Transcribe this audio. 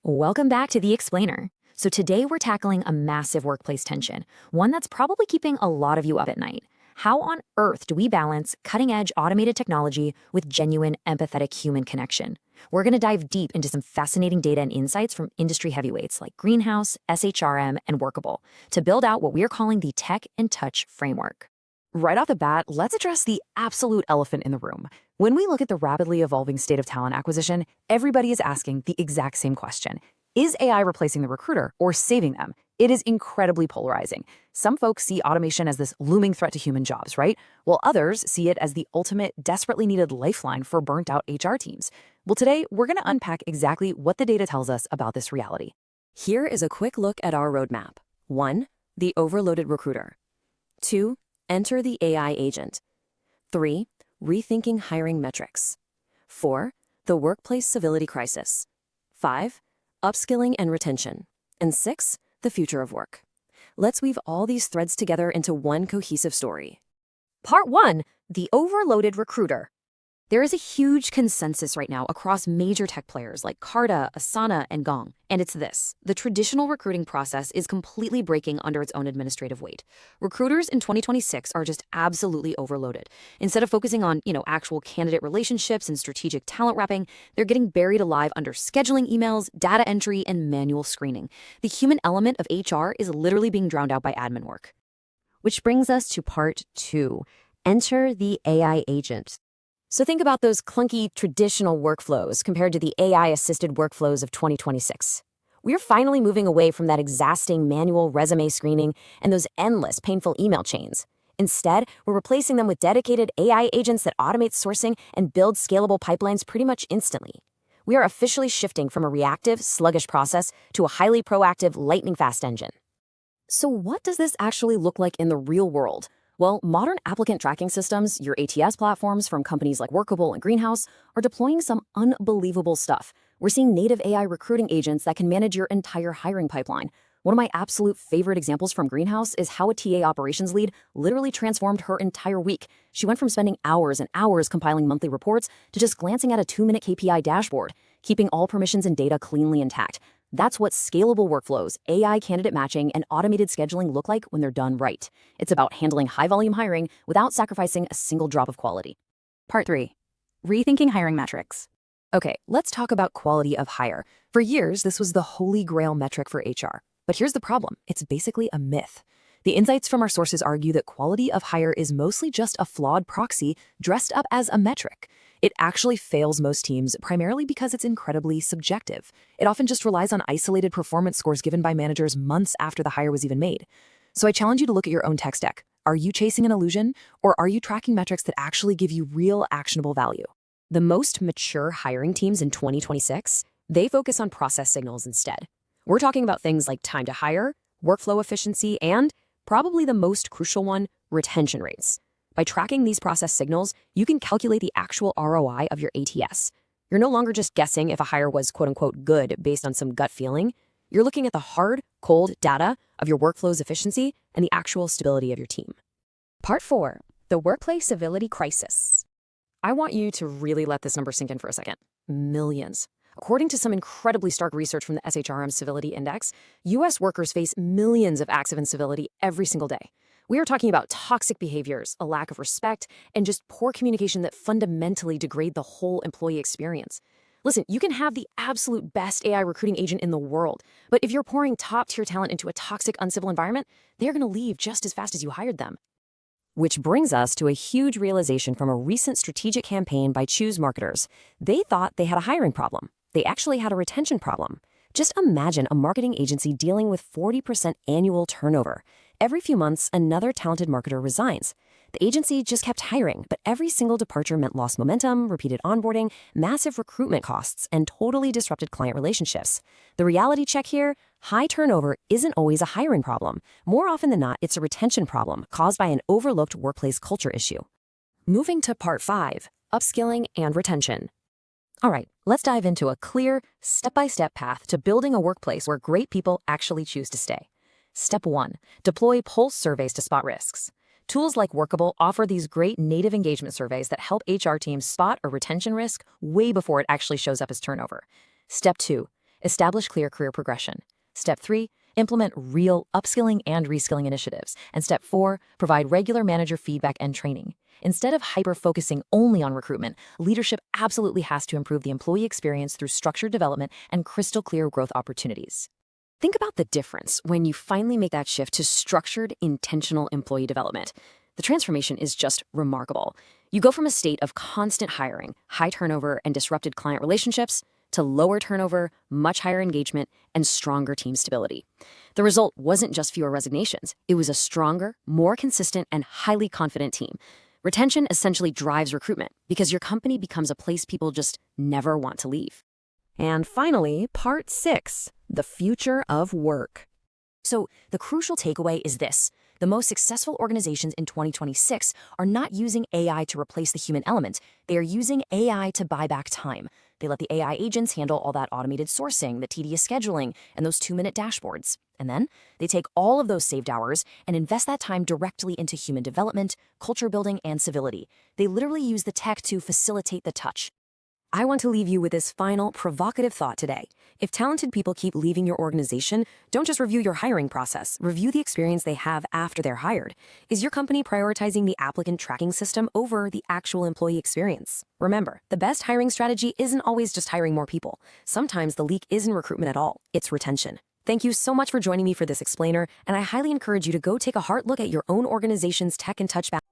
Welcome back to The Explainer. So today we're tackling a massive workplace tension, one that's probably keeping a lot of you up at night. How on earth do we balance cutting-edge automated technology with genuine, empathetic human connection? We're going to dive deep into some fascinating data and insights from industry heavyweights like Greenhouse, SHRM, and Workable to build out what we are calling the Tech and Touch framework. Right off the bat, let's address the absolute elephant in the room. When we look at the rapidly evolving state of talent acquisition, everybody is asking the exact same question. Is AI replacing the recruiter or saving them? It is incredibly polarizing. Some folks see automation as this looming threat to human jobs, right? While others see it as the ultimate, desperately needed lifeline for burnt-out HR teams. Well, today, we're going to unpack exactly what the data tells us about this reality. Here is a quick look at our roadmap. 1. The overloaded recruiter. 2. Enter the AI agent. 3. Rethinking hiring metrics. 4. The workplace civility crisis. 5. Upskilling and retention. And 6. The future of work. Let's weave all these threads together into one cohesive story. Part 1. The overloaded recruiter. There is a huge consensus right now across major tech players like Carta, Asana, and Gong. And it's this. The traditional recruiting process is completely breaking under its own administrative weight. Recruiters in 2026 are just absolutely overloaded. Instead of focusing on, actual candidate relationships and strategic talent wrapping, they're getting buried alive under scheduling emails, data entry, and manual screening. The human element of HR is literally being drowned out by admin work. Which brings us to part 2. Enter the AI agent. So think about those clunky traditional workflows compared to the AI-assisted workflows of 2026. We're finally moving away from that exhausting manual resume screening and those endless, painful email chains. Instead, we're replacing them with dedicated AI agents that automate sourcing and build scalable pipelines pretty much instantly. We are officially shifting from a reactive, sluggish process to a highly proactive, lightning-fast engine. So what does this actually look like in the real world? Well, modern applicant tracking systems, your ATS platforms from companies like Workable and Greenhouse, are deploying some unbelievable stuff. We're seeing native AI recruiting agents that can manage your entire hiring pipeline. One of my absolute favorite examples from Greenhouse is how a TA operations lead literally transformed her entire week. She went from spending hours and hours compiling monthly reports to just glancing at a 2-minute KPI dashboard, keeping all permissions and data cleanly intact. That's what scalable workflows, AI candidate matching, and automated scheduling look like when they're done right. It's about handling high-volume hiring without sacrificing a single drop of quality. Part 3. Rethinking hiring metrics. Okay, let's talk about quality of hire. For years, this was the holy grail metric for HR. But here's the problem. It's basically a myth. The insights from our sources argue that quality of hire is mostly just a flawed proxy dressed up as a metric. It actually fails most teams primarily because it's incredibly subjective. It often just relies on isolated performance scores given by managers months after the hire was even made. So I challenge you to look at your own tech stack. Are you chasing an illusion, or are you tracking metrics that actually give you real actionable value? The most mature hiring teams in 2026, they focus on process signals instead. We're talking about things like time to hire, workflow efficiency, and, probably the most crucial one, retention rates. By tracking these process signals, you can calculate the actual ROI of your ATS. You're no longer just guessing if a hire was quote-unquote good based on some gut feeling. You're looking at the hard, cold data of your workflow's efficiency and the actual stability of your team. Part 4. The workplace civility crisis. I want you to really let this number sink in for a second. Millions. According to some incredibly stark research from the SHRM Civility Index, U.S. workers face millions of acts of incivility every single day. We are talking about toxic behaviors, a lack of respect, and just poor communication that fundamentally degrade the whole employee experience. Listen, you can have the absolute best AI recruiting agent in the world, but if you're pouring top-tier talent into a toxic, uncivil environment, they're going to leave just as fast as you hired them. Which brings us to a huge realization from a recent strategic campaign by ChooseMarketers. They thought they had a hiring problem. They actually had a retention problem. Just imagine a marketing agency dealing with 40% annual turnover. Every few months, another talented marketer resigns. The agency just kept hiring, but every single departure meant lost momentum, repeated onboarding, massive recruitment costs, and totally disrupted client relationships. The reality check here, high turnover isn't always a hiring problem. More often than not, it's a retention problem caused by an overlooked workplace culture issue. Moving to part 5, upskilling and retention. All right, let's dive into a clear, step-by-step path to building a workplace where great people actually choose to stay. Step 1. Deploy pulse surveys to spot risks. Tools like Workable offer these great native engagement surveys that help HR teams spot a retention risk way before it actually shows up as turnover. Step 2. Establish clear career progression. Step 3, implement real upskilling and reskilling initiatives. And step 4, provide regular manager feedback and training. Instead of hyper-focusing only on recruitment, leadership absolutely has to improve the employee experience through structured development and crystal clear growth opportunities. Think about the difference when you finally make that shift to structured, intentional employee development. The transformation is just remarkable. You go from a state of constant hiring, high turnover, and disrupted client relationships to lower turnover, much higher engagement, and stronger team stability. The result wasn't just fewer resignations. It was a stronger, more consistent, and highly confident team. Retention essentially drives recruitment because your company becomes a place people just never want to leave. And finally, part 6, the future of work. So the crucial takeaway is this. The most successful organizations in 2026 are not using AI to replace the human element. They are using AI to buy back time. They let the AI agents handle all that automated sourcing, the tedious scheduling, and those 2-minute dashboards. And then they take all of those saved hours and invest that time directly into human development, culture building, and civility. They literally use the tech to facilitate the touch. I want to leave you with this final provocative thought today. If talented people keep leaving your organization, don't just review your hiring process, review the experience they have after they're hired. Is your company prioritizing the applicant tracking system over the actual employee experience? Remember, the best hiring strategy isn't always just hiring more people. Sometimes the leak isn't recruitment at all, it's retention. Thank you so much for joining me for this explainer, and I highly encourage you to go take a hard look at your own organization's tech and touch balance.